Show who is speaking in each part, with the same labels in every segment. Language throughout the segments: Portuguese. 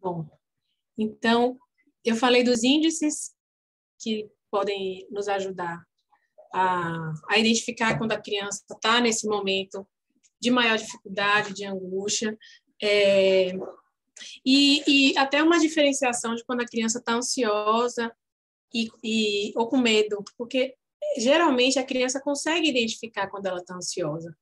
Speaker 1: Bom, então, eu falei dos índices que podem nos ajudar a identificar quando a criança está nesse momento de maior dificuldade, de angústia, e até uma diferenciação de quando a criança está ansiosa ou com medo, porque geralmente a criança consegue identificar quando ela está ansiosa.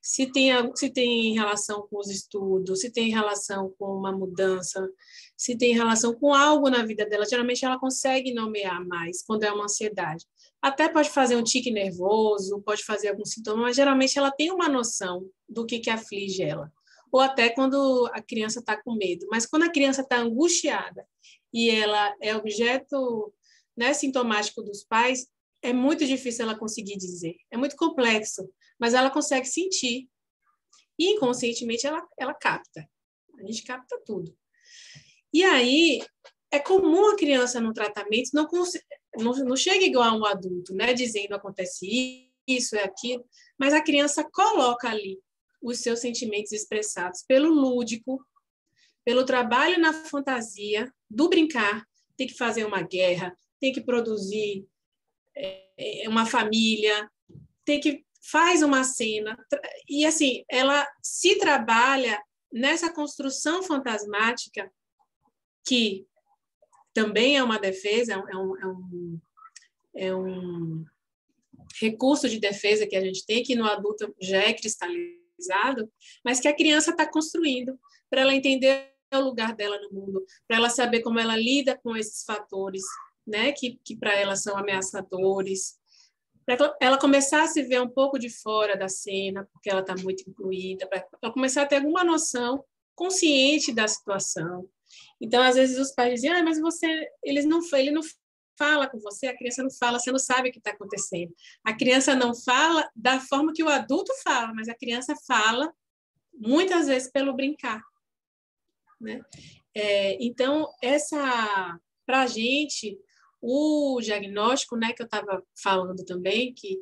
Speaker 1: Se tem relação com os estudos, se tem relação com uma mudança, se tem relação com algo na vida dela, geralmente ela consegue nomear mais quando é uma ansiedade. Até pode fazer um tique nervoso, pode fazer algum sintoma, mas geralmente ela tem uma noção do que aflige ela. Ou até quando a criança está com medo. Mas quando a criança está angustiada e ela é objeto, né, sintomático dos pais, é muito difícil ela conseguir dizer. É muito complexo, mas ela consegue sentir. E inconscientemente ela capta. A gente capta tudo. E aí, é comum a criança no tratamento não chega igual a um adulto, né, dizendo acontece isso, é aquilo, mas a criança coloca ali os seus sentimentos expressados pelo lúdico, pelo trabalho na fantasia, do brincar, tem que fazer uma guerra, tem que produzir uma família, faz uma cena, e assim, ela se trabalha nessa construção fantasmática, que também é uma defesa, é um recurso de defesa que a gente tem, que no adulto já é cristalizado, mas que a criança está construindo, para ela entender o lugar dela no mundo, para ela saber como ela lida com esses fatores, né, que para ela são ameaçadores, para ela começar a se ver um pouco de fora da cena, porque ela está muito incluída, para ela começar a ter alguma noção consciente da situação. Então, às vezes, os pais dizem, mas ele não fala com você, a criança não fala, você não sabe o que está acontecendo. A criança não fala da forma que o adulto fala, mas a criança fala, muitas vezes, pelo brincar. Né? Então, para a gente, o diagnóstico, né, que eu estava falando também, que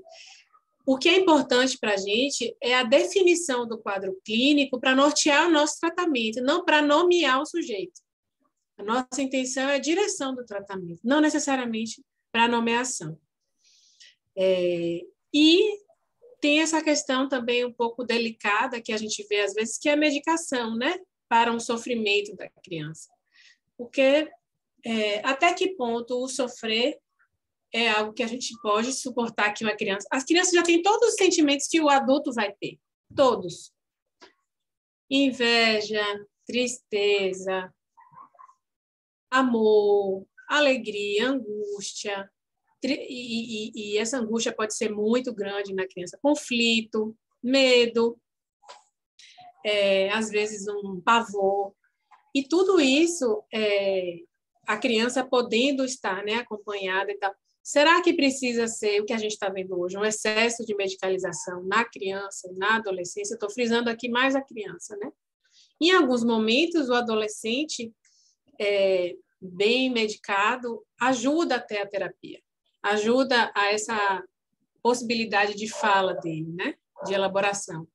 Speaker 1: o que é importante para a gente é a definição do quadro clínico para nortear o nosso tratamento, não para nomear o sujeito. A nossa intenção é a direção do tratamento, não necessariamente para a nomeação. E tem essa questão também um pouco delicada que a gente vê às vezes, que é a medicação, né, para um sofrimento da criança. Porque até que ponto o sofrer é algo que a gente pode suportar que uma criança... As crianças já têm todos os sentimentos que o adulto vai ter, todos. Inveja, tristeza, amor, alegria, angústia, e essa angústia pode ser muito grande na criança, conflito, medo, às vezes um pavor, e tudo isso, a criança podendo estar, né, acompanhada e tal. Será que precisa ser o que a gente está vendo hoje, um excesso de medicalização na criança, na adolescência? Estou frisando aqui mais a criança, né? Em alguns momentos, o adolescente bem medicado ajuda até a terapia, ajuda a essa possibilidade de fala dele, né? De elaboração.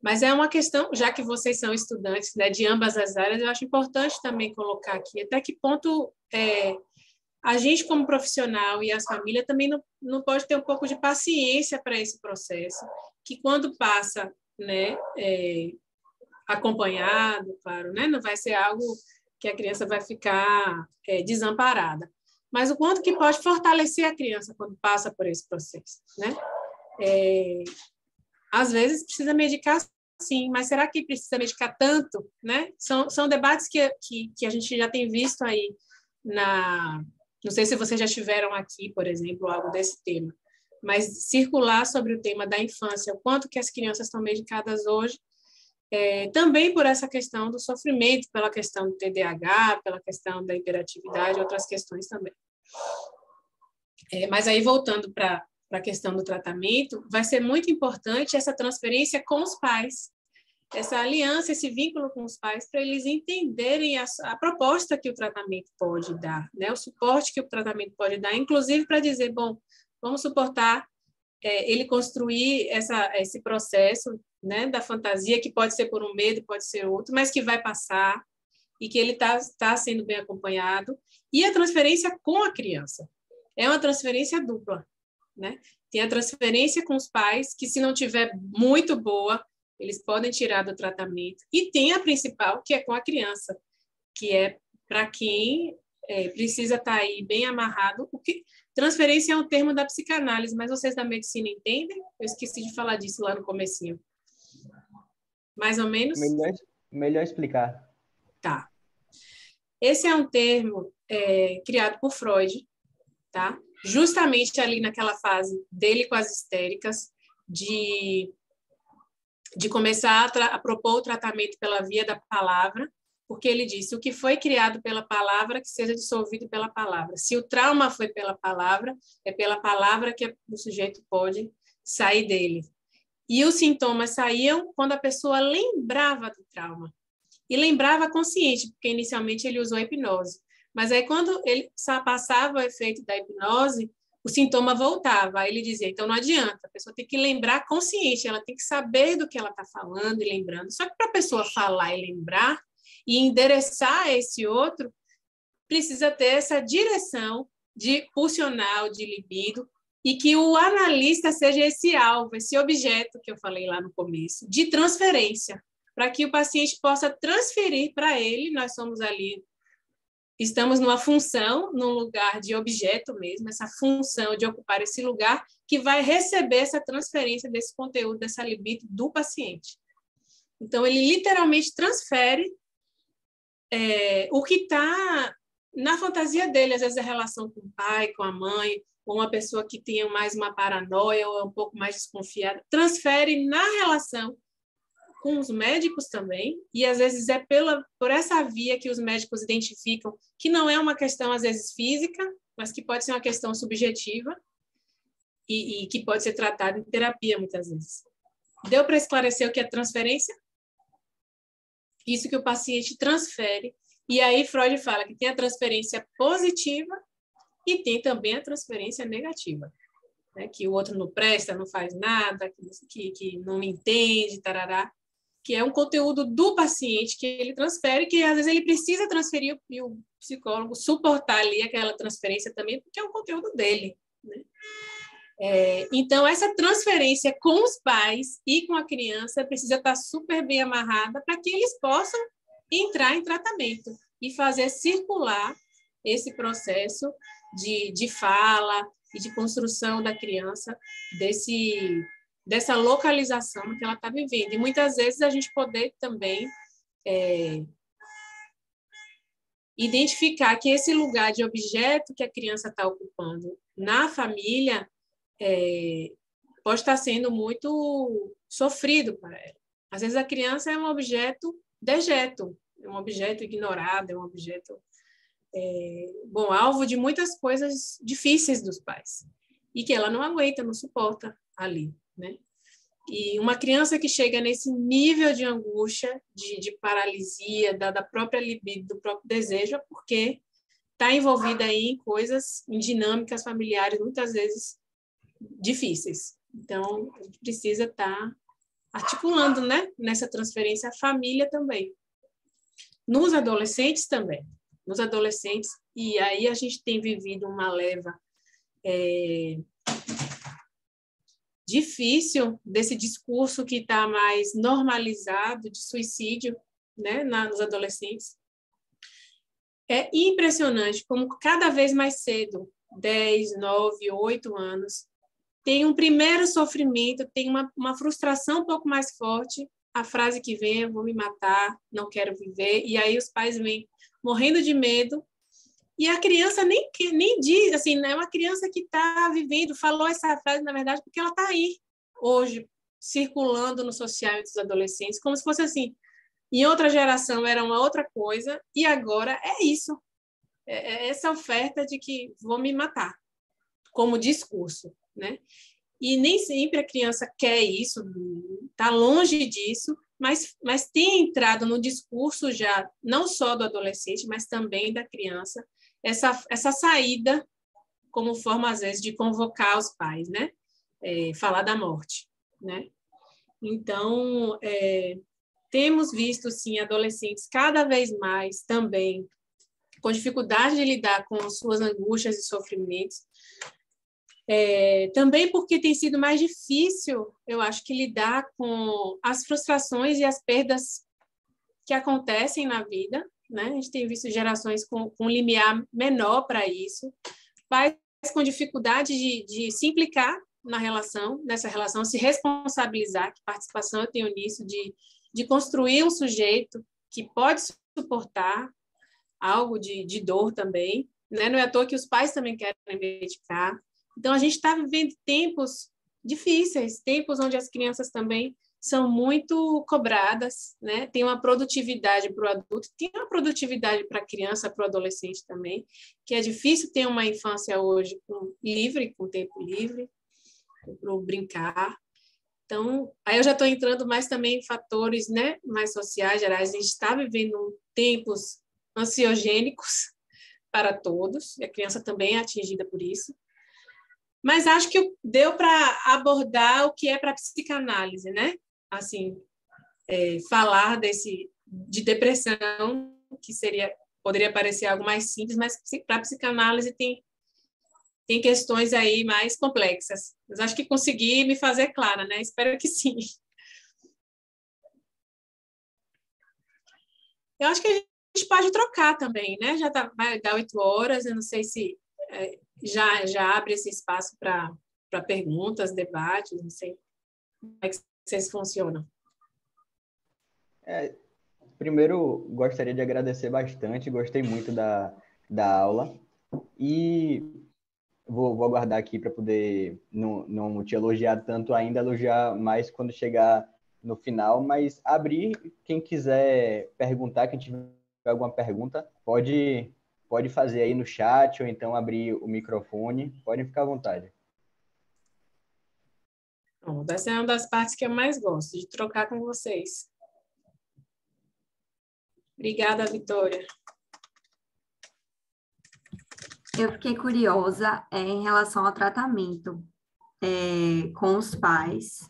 Speaker 1: Mas é uma questão, já que vocês são estudantes, né, de ambas as áreas, eu acho importante também colocar aqui até que ponto a gente, como profissional, e as famílias também não pode ter um pouco de paciência para esse processo, que quando passa, né, acompanhado, claro, né, não vai ser algo que a criança vai ficar desamparada, mas o quanto que pode fortalecer a criança quando passa por esse processo, né? Às vezes precisa medicar, sim, mas será que precisa medicar tanto, né? São debates que a gente já tem visto aí não sei se vocês já estiveram aqui, por exemplo, algo desse tema, mas circular sobre o tema da infância, o quanto que as crianças estão medicadas hoje, também por essa questão do sofrimento, pela questão do TDAH, pela questão da hiperatividade, outras questões também. Mas aí, voltando para a questão do tratamento, vai ser muito importante essa transferência com os pais, essa aliança, esse vínculo com os pais, para eles entenderem a proposta que o tratamento pode dar, né? O suporte que o tratamento pode dar, inclusive para dizer, bom, vamos suportar ele construir esse processo, né, da fantasia, que pode ser por um medo, pode ser outro, mas que vai passar e que ele está sendo bem acompanhado. E a transferência com a criança. É uma transferência dupla, né? Tem a transferência com os pais, que se não tiver muito boa, eles podem tirar do tratamento. E tem a principal, que é com a criança, que é para quem precisa estar aí bem amarrado. Transferência é um termo da psicanálise, mas vocês da medicina entendem? Eu esqueci de falar disso lá no comecinho. Mais ou menos?
Speaker 2: Melhor explicar.
Speaker 1: Tá. Esse é um termo criado por Freud, tá? Justamente ali naquela fase dele com as histéricas, de começar a propor o tratamento pela via da palavra, porque ele disse, o que foi criado pela palavra, que seja dissolvido pela palavra. Se o trauma foi pela palavra, é pela palavra que o sujeito pode sair dele. E os sintomas saíam quando a pessoa lembrava do trauma. E lembrava consciente, porque inicialmente ele usou a hipnose. Mas aí, quando ele passava o efeito da hipnose, o sintoma voltava. Aí ele dizia, então não adianta, a pessoa tem que lembrar consciente, ela tem que saber do que ela está falando e lembrando. Só que para a pessoa falar e lembrar e endereçar esse outro, precisa ter essa direção pulsional, de libido, e que o analista seja esse alvo, esse objeto que eu falei lá no começo, de transferência, para que o paciente possa transferir para ele, nós somos ali, estamos numa função, num lugar de objeto mesmo, essa função de ocupar esse lugar, que vai receber essa transferência desse conteúdo, dessa libido do paciente. Então, ele literalmente transfere o que está na fantasia dele, às vezes a relação com o pai, com a mãe, ou uma pessoa que tenha mais uma paranoia ou é um pouco mais desconfiada, transfere na relação com os médicos também, e às vezes é por essa via que os médicos identificam que não é uma questão, às vezes, física, mas que pode ser uma questão subjetiva e que pode ser tratada em terapia, muitas vezes. Deu para esclarecer o que é transferência? Isso que o paciente transfere. E aí Freud fala que tem a transferência positiva e tem também a transferência negativa, né? Que o outro não presta, não faz nada, que não entende, tarará, que é um conteúdo do paciente que ele transfere, que às vezes ele precisa transferir e o psicólogo suportar ali aquela transferência também, porque é um conteúdo dele, né? Então, essa transferência com os pais e com a criança precisa estar super bem amarrada para que eles possam entrar em tratamento e fazer circular esse processo de fala e de construção da criança, dessa localização que ela está vivendo. E muitas vezes a gente poder também identificar que esse lugar de objeto que a criança está ocupando na família pode estar sendo muito sofrido para ela. Às vezes a criança é um objeto dejeto, é um objeto ignorado, é um objeto alvo de muitas coisas difíceis dos pais e que ela não aguenta, não suporta ali, né? E uma criança que chega nesse nível de angústia, de paralisia, da própria libido, do próprio desejo, é porque está envolvida aí em coisas, em dinâmicas familiares, muitas vezes difíceis. Então, a gente precisa estar articulando, né, nessa transferência a família também. Nos adolescentes também. Nos adolescentes, e aí a gente tem vivido uma leva difícil desse discurso que está mais normalizado de suicídio, né, nos adolescentes. É impressionante como cada vez mais cedo, 10, 9, 8 anos, tem um primeiro sofrimento, tem uma frustração um pouco mais forte, a frase que vem é: vou me matar, não quero viver, e aí os pais vêm morrendo de medo, e a criança nem diz, assim, é uma criança que está vivendo, falou essa frase, na verdade, porque ela está aí, hoje, circulando no social entre os adolescentes, como se fosse assim, em outra geração era uma outra coisa, e agora é isso, essa oferta de que vou me matar, como discurso, né? E nem sempre a criança quer isso, está longe disso, mas tem entrado no discurso já, não só do adolescente, mas também da criança, essa saída como forma, às vezes, de convocar os pais, né? Falar da morte, né? Então, temos visto, sim, adolescentes cada vez mais também com dificuldade de lidar com suas angústias e sofrimentos. Também porque tem sido mais difícil, eu acho, que lidar com as frustrações e as perdas que acontecem na vida, né? A gente tem visto gerações com um limiar menor para isso, pais com dificuldade de se implicar nessa relação, se responsabilizar, que participação eu tenho nisso, de construir um sujeito que pode suportar algo de dor também, né? Não é à toa que os pais também querem medicar. Então, a gente está vivendo tempos difíceis, tempos onde as crianças também são muito cobradas, né? Tem uma produtividade para o adulto, tem uma produtividade para a criança, para o adolescente também, que é difícil ter uma infância hoje com tempo livre, para brincar. Então, aí eu já estou entrando mais também em fatores, né, mais sociais, gerais. A gente está vivendo tempos ansiogênicos para todos, e a criança também é atingida por isso. Mas acho que deu para abordar o que é para a psicanálise, né? Assim, falar de depressão, que poderia parecer algo mais simples, mas para a psicanálise tem questões aí mais complexas. Mas acho que consegui me fazer clara, né? Espero que sim. Eu acho que a gente pode trocar também, né? Vai dar 8 horas, eu não sei se já abre esse espaço para perguntas, debates, não sei como é que vocês funcionam.
Speaker 2: Primeiro, gostaria de agradecer bastante, gostei muito da aula e vou aguardar aqui para poder não te elogiar tanto ainda, elogiar mais quando chegar no final, mas abrir, quem quiser perguntar, quem tiver alguma pergunta, pode fazer aí no chat ou então abrir o microfone, podem ficar à vontade.
Speaker 1: Bom, essa é uma das partes que eu mais gosto, de trocar com vocês. Obrigada, Vitória.
Speaker 3: Eu fiquei curiosa em relação ao tratamento com os pais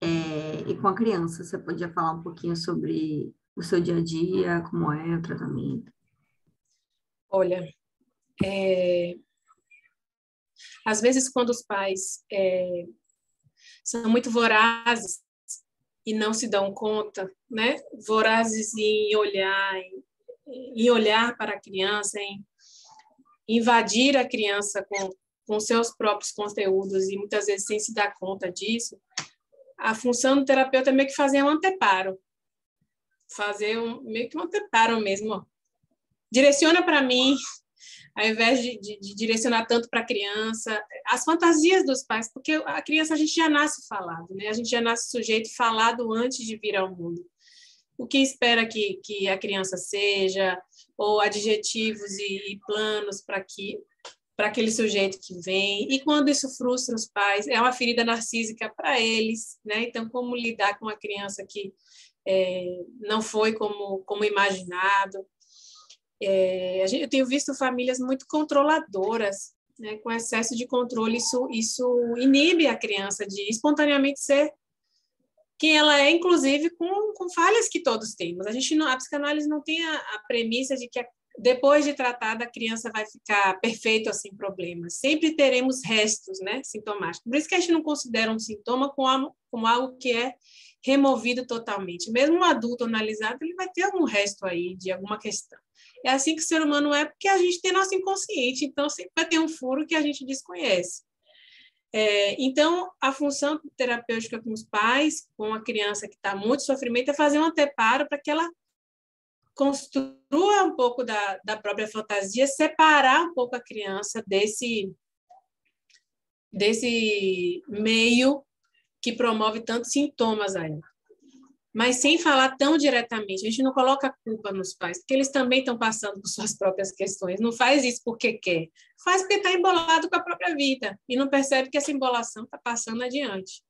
Speaker 3: e com a criança. Você podia falar um pouquinho sobre o seu dia a dia, como é o tratamento?
Speaker 1: Olha, às vezes quando os pais são muito vorazes e não se dão conta, né? Vorazes em olhar para a criança, em invadir a criança com seus próprios conteúdos e muitas vezes sem se dar conta disso, a função do terapeuta é meio que fazer um anteparo, meio que um anteparo mesmo. Ó. Direciona para mim, ao invés de direcionar tanto para a criança, as fantasias dos pais, porque a criança a gente já nasce falado, né? A gente já nasce sujeito falado antes de vir ao mundo. O que espera que a criança seja, ou adjetivos e planos para aquele sujeito que vem, e quando isso frustra os pais, é uma ferida narcísica para eles, né? Então, como lidar com uma criança que não foi como imaginado? Eu tenho visto famílias muito controladoras, né? Com excesso de controle, isso inibe a criança de espontaneamente ser quem ela é, inclusive com falhas que todos temos. A psicanálise não tem a premissa de que depois de tratada a criança vai ficar perfeito sem problemas. Sempre teremos restos, né, sintomáticos. Por isso que a gente não considera um sintoma como algo que é removido totalmente. Mesmo um adulto analisado, ele vai ter algum resto aí de alguma questão. É assim que o ser humano é, porque a gente tem nosso inconsciente, então sempre vai ter um furo que a gente desconhece. Então, a função terapêutica com os pais, com a criança que está muito sofrimento, é fazer um anteparo para que ela construa um pouco da própria fantasia, separar um pouco a criança desse meio que promove tantos sintomas a ela. Mas sem falar tão diretamente. A gente não coloca a culpa nos pais, porque eles também estão passando por suas próprias questões. Não faz isso porque quer. Faz porque está embolado com a própria vida e não percebe que essa embolação está passando adiante.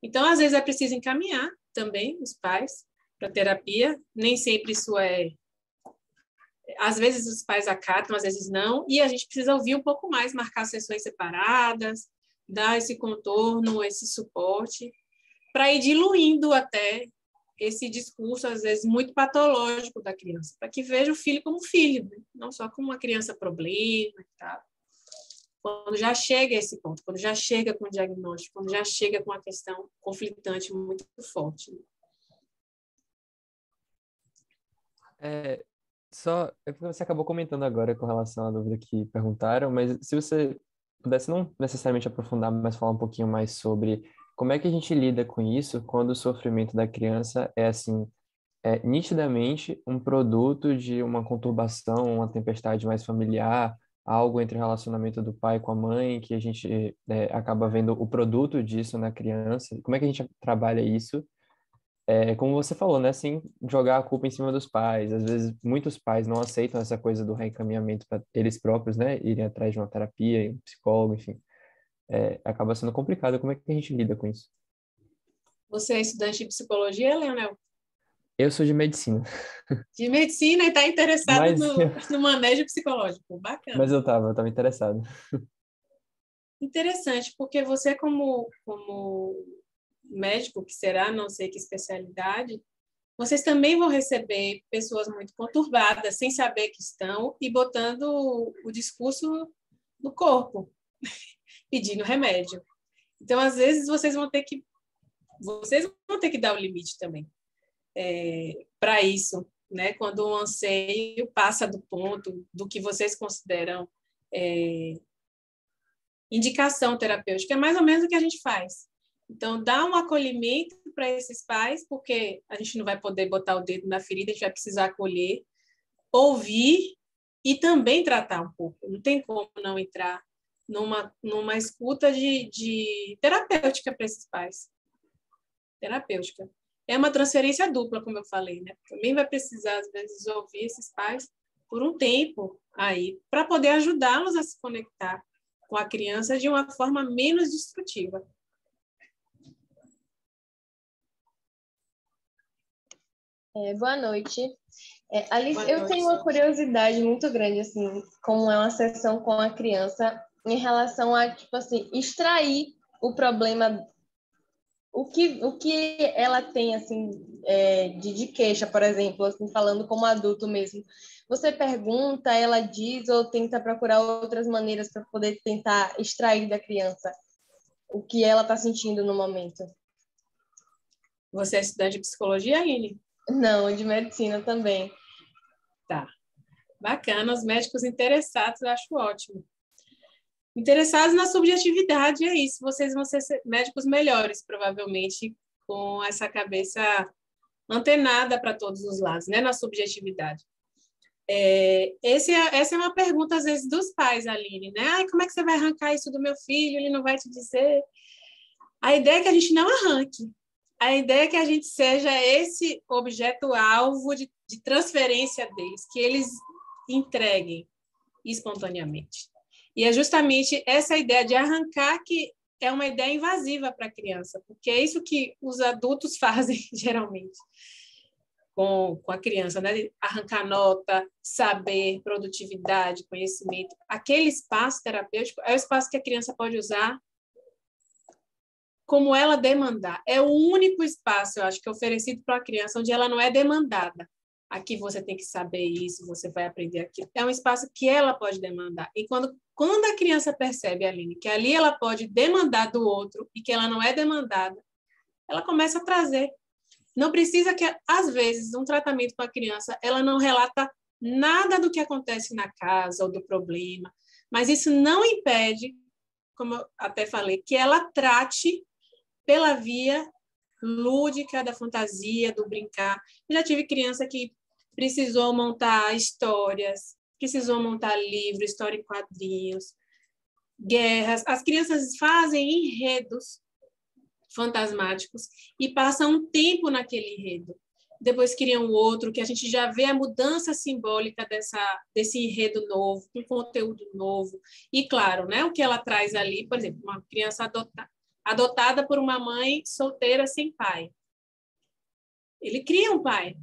Speaker 1: Então, às vezes, é preciso encaminhar também os pais para terapia. Nem sempre isso Às vezes, os pais acatam, às vezes não. E a gente precisa ouvir um pouco mais, marcar sessões separadas, dar esse contorno, esse suporte, para ir diluindo até esse discurso, às vezes, muito patológico da criança, para que veja o filho como filho, né? Não só como uma criança problema e tal. Quando já chega a esse ponto, quando já chega com o diagnóstico, quando já chega com a questão conflitante muito forte. Né?
Speaker 4: Você acabou comentando agora com relação à dúvida que perguntaram, mas se você pudesse não necessariamente aprofundar, mas falar um pouquinho mais sobre como é que a gente lida com isso quando o sofrimento da criança é assim, nitidamente um produto de uma conturbação, uma tempestade mais familiar, algo entre o relacionamento do pai com a mãe, que a gente acaba vendo o produto disso na criança. Como é que a gente trabalha isso? Como você falou, né? Sem jogar a culpa em cima dos pais. Às vezes, muitos pais não aceitam essa coisa do reencaminhamento para eles próprios, né? Irem atrás de uma terapia, um psicólogo, enfim. Acaba sendo complicado. Como é que a gente lida com isso?
Speaker 1: Você é estudante de psicologia, Leonel?
Speaker 4: Eu sou de medicina.
Speaker 1: De medicina e está interessado
Speaker 4: Mas,
Speaker 1: no manejo psicológico. Bacana.
Speaker 4: mas eu tava interessado.
Speaker 1: Interessante, porque você como médico, que será, não sei que especialidade, vocês também vão receber pessoas muito conturbadas, sem saber que estão, e botando o discurso no corpo, pedindo remédio. Então, às vezes, vocês vão ter que dar o limite também para isso, né? Quando o anseio passa do ponto do que vocês consideram indicação terapêutica, é mais ou menos o que a gente faz. Então, dá um acolhimento para esses pais, porque a gente não vai poder botar o dedo na ferida, a gente vai precisar acolher, ouvir e também tratar um pouco. Não tem como não entrar numa escuta de terapêutica para esses pais. Terapêutica. É uma transferência dupla, como eu falei, né? Também vai precisar, às vezes, ouvir esses pais por um tempo aí, para poder ajudá-los a se conectar com a criança de uma forma menos destrutiva.
Speaker 5: Boa noite. Alice,
Speaker 1: Boa
Speaker 5: eu
Speaker 1: noite.
Speaker 5: tenho uma curiosidade muito grande, assim, como é uma sessão com a criança, em relação a, tipo assim, extrair o problema, o que ela tem, assim, de queixa, por exemplo, assim, falando como adulto mesmo. Você pergunta, ela diz, ou tenta procurar outras maneiras para poder tentar extrair da criança o que ela está sentindo no momento?
Speaker 1: Você é estudante de psicologia, Aline?
Speaker 5: Não, de medicina também.
Speaker 1: Tá. Bacana, os médicos interessados, eu acho ótimo. Interessados na subjetividade, é isso. Vocês vão ser médicos melhores, provavelmente, com essa cabeça antenada para todos os lados, né? Na subjetividade. Essa é uma pergunta, às vezes, dos pais, Aline, né? Ai, como é que você vai arrancar isso do meu filho? Ele não vai te dizer. A ideia é que a gente não arranque. A ideia é que a gente seja esse objeto-alvo de transferência deles, que eles entreguem espontaneamente. E é justamente essa ideia de arrancar que é uma ideia invasiva para a criança, porque é isso que os adultos fazem, geralmente, com a criança, né? Arrancar nota, saber, produtividade, conhecimento. Aquele espaço terapêutico é o espaço que a criança pode usar como ela demandar. É o único espaço, eu acho, que é oferecido para a criança onde ela não é demandada. Aqui você tem que saber isso, você vai aprender aquilo. É um espaço que ela pode demandar. E quando a criança percebe, Aline, que ali ela pode demandar do outro e que ela não é demandada, ela começa a trazer. Não precisa que, às vezes, um tratamento com a criança, ela não relata nada do que acontece na casa ou do problema, mas isso não impede, como eu até falei, que ela trate pela via lúdica da fantasia, do brincar. Eu já tive criança que precisou montar histórias, precisou montar livros, história em quadrinhos, guerras. As crianças fazem enredos fantasmáticos e passam um tempo naquele enredo. Depois criam outro, que a gente já vê a mudança simbólica desse enredo novo, com conteúdo novo. E, claro, né, o que ela traz ali, por exemplo, uma criança adotada por uma mãe solteira sem pai. Ele cria um pai.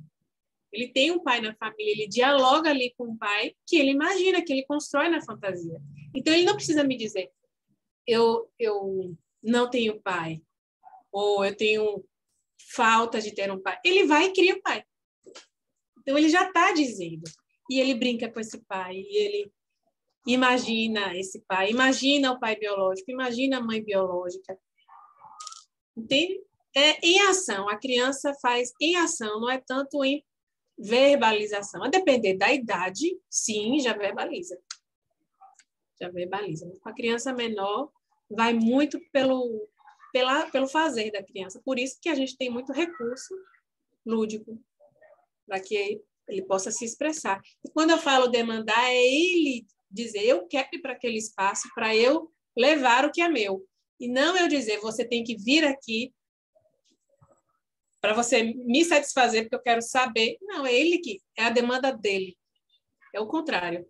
Speaker 1: Ele tem um pai na família, ele dialoga ali com o pai, que ele imagina, que ele constrói na fantasia. Então, ele não precisa me dizer, eu não tenho pai, ou eu tenho falta de ter um pai, ele vai e cria um pai. Então, ele já está dizendo. E ele brinca com esse pai, e ele imagina esse pai, imagina o pai biológico, imagina a mãe biológica. Entende? É em ação. A criança faz em ação, não é tanto em verbalização. A depender da idade, sim, já verbaliza. Já verbaliza. Com a criança menor, vai muito pelo fazer da criança. Por isso que a gente tem muito recurso lúdico, para que ele possa se expressar. E quando eu falo demandar, é ele dizer, eu quero ir para aquele espaço para eu levar o que é meu. E não eu dizer, você tem que vir aqui para você me satisfazer, porque eu quero saber. Não, é ele que, é a demanda dele. É o contrário.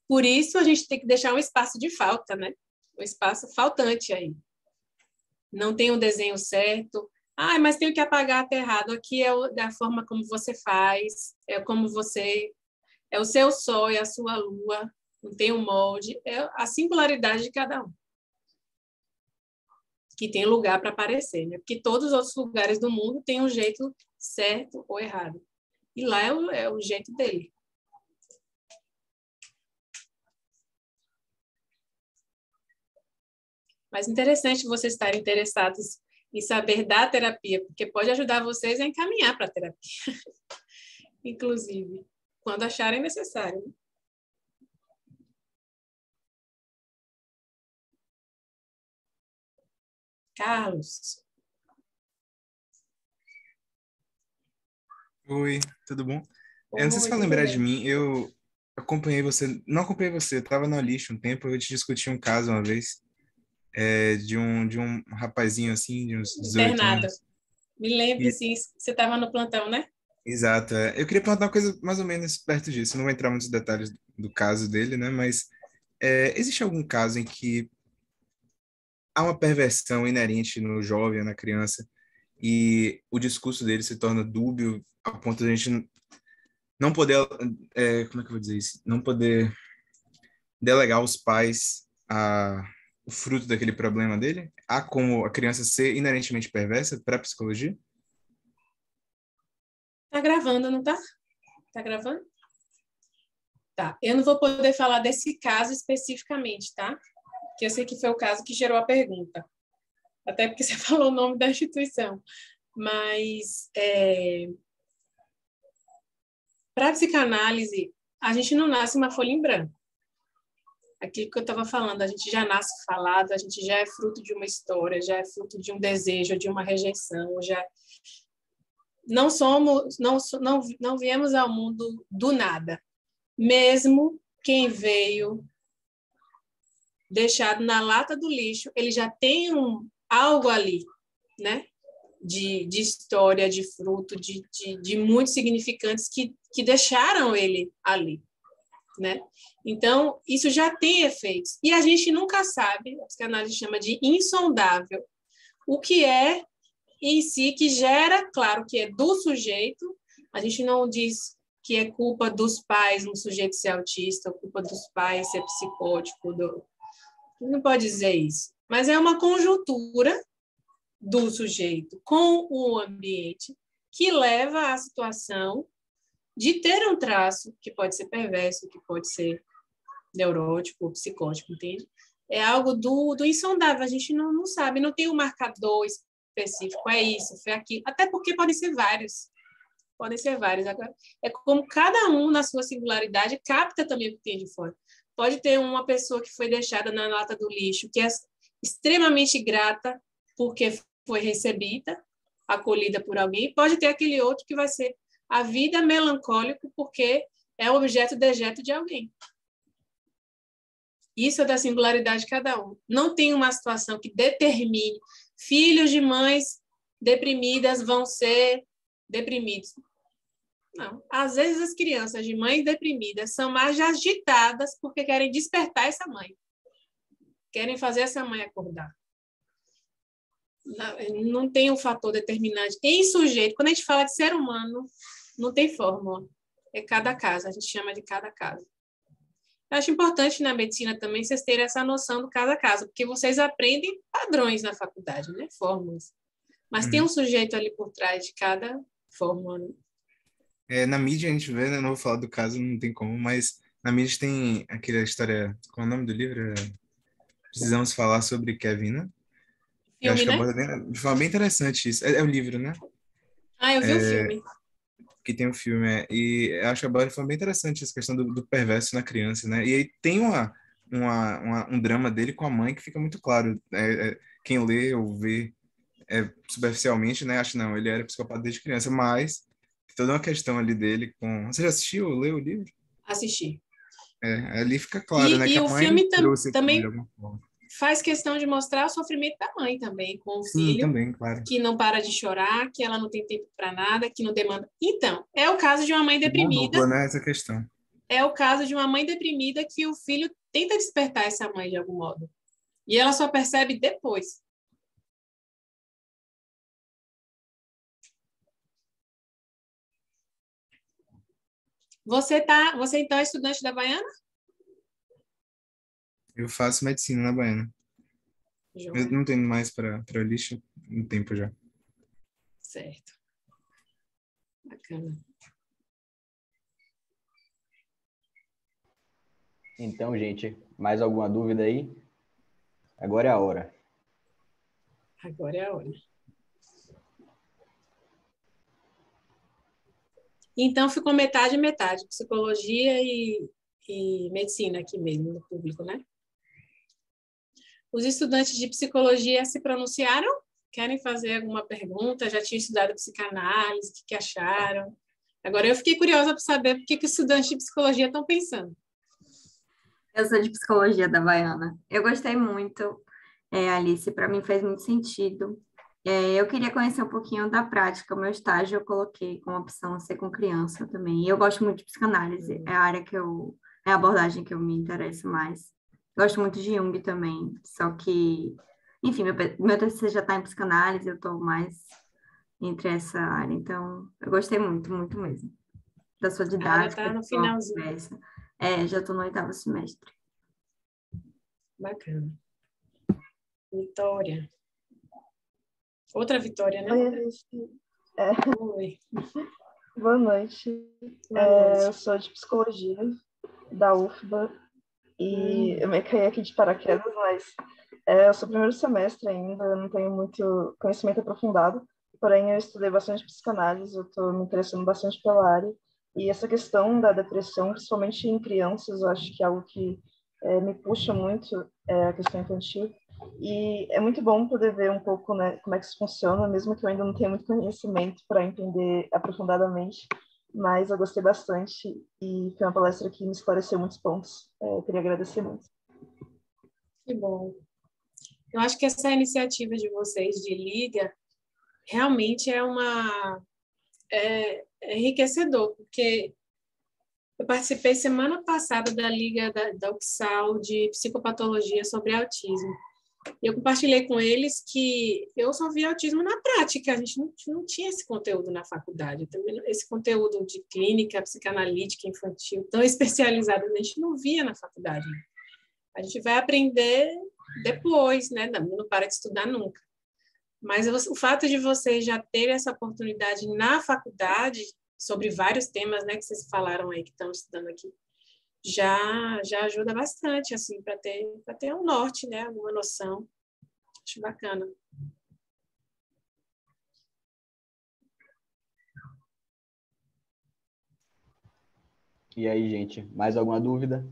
Speaker 1: Por isso, a gente tem que deixar um espaço de falta, né? Um espaço faltante aí. Não tem um desenho certo. Ah, mas tenho que apagar até errado. Aqui é da forma como você faz, é como você... É o seu sol, é a sua lua, não tem um molde. É a singularidade de cada um. Que tem lugar para aparecer, né? Porque todos os outros lugares do mundo têm um jeito certo ou errado. E lá é o jeito dele. Mas interessante vocês estarem interessados em saber da terapia, porque pode ajudar vocês a encaminhar para a terapia, inclusive, quando acharem necessário. Carlos.
Speaker 6: Oi, tudo bom? Eu não sei se
Speaker 1: Oi,
Speaker 6: vai
Speaker 1: tudo
Speaker 6: lembrar de
Speaker 1: bem?
Speaker 6: mim, eu acompanhei você, não acompanhei você, eu estava no lixo um tempo, eu te discuti um caso uma vez, de um rapazinho assim, de uns 18
Speaker 1: Internado.
Speaker 6: anos.
Speaker 1: Me lembro,
Speaker 6: E,
Speaker 1: sim, você estava no plantão, né?
Speaker 6: exato, eu queria perguntar uma coisa mais ou menos perto disso, não vou entrar muitos detalhes do caso dele, né, mas existe algum caso em que há uma perversão inerente no jovem, na criança, e o discurso dele se torna dúbio a ponto de a gente não poder, como é que eu vou dizer isso? Não poder delegar aos pais o fruto daquele problema dele? Há como a criança ser inerentemente perversa para a psicologia?
Speaker 1: Tá gravando, não tá? Tá gravando? Tá. Eu não vou poder falar desse caso especificamente, tá? Que eu sei que foi o caso que gerou a pergunta. Até porque você falou o nome da instituição. Mas, para a psicanálise, a gente não nasce uma folha em branco. Aquilo que eu estava falando, a gente já nasce falado, a gente já é fruto de uma história, já é fruto de um desejo, de uma rejeição, já não viemos ao mundo do nada. Mesmo quem veio deixado na lata do lixo, ele já tem algo ali, né? De história, de fruto, de muitos significantes que deixaram ele ali, né? Então, isso já tem efeitos. E a gente nunca sabe, a psicanálise chama de insondável, o que é em si que gera, claro, que é do sujeito, a gente não diz que é culpa dos pais um sujeito ser autista, ou culpa dos pais ser psicótico, não pode dizer isso, mas é uma conjuntura do sujeito com o ambiente que leva à situação de ter um traço que pode ser perverso, que pode ser neurótico ou psicótico, entende? É algo do insondável, a gente não sabe, não tem um marcador específico, é isso, foi aquilo, até porque podem ser vários. Agora, é como cada um, na sua singularidade, capta também o que tem de fora. Pode ter uma pessoa que foi deixada na lata do lixo, que é extremamente grata porque foi recebida, acolhida por alguém, pode ter aquele outro que vai ser a vida melancólico porque é objeto dejeto de alguém. Isso é da singularidade de cada um. Não tem uma situação que determine filhos de mães deprimidas vão ser deprimidos. Não. Às vezes as crianças de mães deprimidas são mais agitadas porque querem despertar essa mãe. Querem fazer essa mãe acordar. Não tem um fator determinante. Em sujeito, quando a gente fala de ser humano, não tem fórmula. É cada caso, a gente chama de cada caso. Eu acho importante na medicina também vocês terem essa noção do caso a caso, porque vocês aprendem padrões na faculdade, né? Fórmulas. Mas tem um sujeito ali por trás de cada fórmula, né?
Speaker 6: Na mídia a gente vê, né? Não vou falar do caso, não tem como, mas na mídia tem aquela história. Qual é o nome do livro? Precisamos falar sobre Kevin, né? Eu acho
Speaker 1: Filme,
Speaker 6: que
Speaker 1: né?
Speaker 6: aborda de forma bem interessante isso. É um livro, né?
Speaker 1: Ah, eu vi o filme.
Speaker 6: Que tem um filme. E eu acho que aborda de forma bem interessante essa questão do perverso na criança, né? E aí tem um drama dele com a mãe que fica muito claro. Quem lê ou vê superficialmente, né? Acha, não, ele era psicopata desde criança, mas tem toda uma questão ali dele com... Você já assistiu ou leu o livro?
Speaker 1: Assisti.
Speaker 6: Ali fica claro, né? Que
Speaker 1: E
Speaker 6: a
Speaker 1: o
Speaker 6: mãe
Speaker 1: filme
Speaker 6: trouxe aquilo de
Speaker 1: também
Speaker 6: alguma forma.
Speaker 1: faz questão de mostrar o sofrimento da mãe também, com o
Speaker 6: Sim,
Speaker 1: filho,
Speaker 6: também, claro.
Speaker 1: que não para de chorar, que ela não tem tempo para nada, que não demanda. Então, é o caso de uma mãe
Speaker 6: Uma
Speaker 1: deprimida.
Speaker 6: dupla, né? Essa questão.
Speaker 1: É o caso de uma mãe deprimida que o filho tenta despertar essa mãe de algum modo. E ela só percebe depois. Você então é estudante da Baiana?
Speaker 6: Eu faço medicina na Baiana. Eu
Speaker 1: Joia.
Speaker 6: não tenho mais para lixo um tempo já.
Speaker 1: Certo. Bacana.
Speaker 2: Então, gente, mais alguma dúvida aí? Agora é a hora.
Speaker 1: Agora é a hora. Então, ficou metade e metade, psicologia e medicina aqui mesmo, no público, né? Os estudantes de psicologia se pronunciaram? Querem fazer alguma pergunta? Já tinham estudado psicanálise, o que acharam? Agora, eu fiquei curiosa para saber por que os estudantes de psicologia estão pensando.
Speaker 3: Eu sou de psicologia da Baiana. Eu gostei muito, Alice, para mim fez muito sentido. Eu queria conhecer um pouquinho da prática. O meu estágio eu coloquei como opção ser com criança também. E eu gosto muito de psicanálise, é a área é a abordagem que eu me interesso mais. Gosto muito de Jung também, só que, enfim, meu TCC já está em psicanálise, eu estou mais entre essa área. Então, eu gostei muito, muito mesmo. Da sua
Speaker 1: Já
Speaker 3: didática,
Speaker 1: está
Speaker 3: da
Speaker 1: no
Speaker 3: sua
Speaker 1: finalzinho.
Speaker 3: conversa. Já estou no 8º semestre.
Speaker 1: Bacana. Vitória. Outra Vitória, né?
Speaker 7: Oi, Alice.
Speaker 1: Oi.
Speaker 7: Boa noite.
Speaker 1: Boa noite.
Speaker 7: Eu sou de psicologia da UFBA e eu me caí aqui de paraquedas, mas eu sou primeiro semestre ainda, eu não tenho muito conhecimento aprofundado, porém eu estudei bastante psicanálise, eu estou me interessando bastante pela área e essa questão da depressão, principalmente em crianças, eu acho que é algo que me puxa muito, a questão infantil. E é muito bom poder ver um pouco, né, como é que isso funciona, mesmo que eu ainda não tenha muito conhecimento para entender aprofundadamente, mas eu gostei bastante e foi uma palestra que me esclareceu muitos pontos. Eu queria agradecer muito.
Speaker 1: Que bom. Eu acho que essa iniciativa de vocês de liga realmente é enriquecedor, porque eu participei semana passada da Liga da UXAL de Psicopatologia sobre Autismo. E eu compartilhei com eles que eu só vi autismo na prática, a gente não tinha esse conteúdo na faculdade, esse conteúdo de clínica, psicanalítica infantil tão especializado, a gente não via na faculdade. A gente vai aprender depois, né? Não para de estudar nunca. Mas o fato de vocês já terem essa oportunidade na faculdade, sobre vários temas, né, que vocês falaram aí, que estão estudando aqui, já ajuda bastante, assim, para ter um norte, né, alguma noção. Acho bacana.
Speaker 2: E aí, gente, mais alguma dúvida?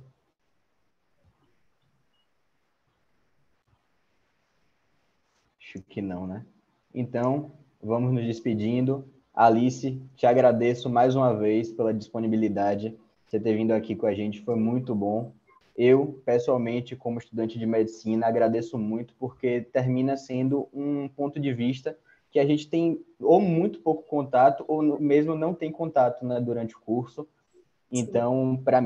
Speaker 2: Acho que não, né? Então, vamos nos despedindo. Alice, te agradeço mais uma vez pela disponibilidade. Você ter vindo aqui com a gente foi muito bom. Eu, pessoalmente, como estudante de medicina, agradeço muito porque termina sendo um ponto de vista que a gente tem ou muito pouco contato ou mesmo não tem contato, né, durante o curso. Então, para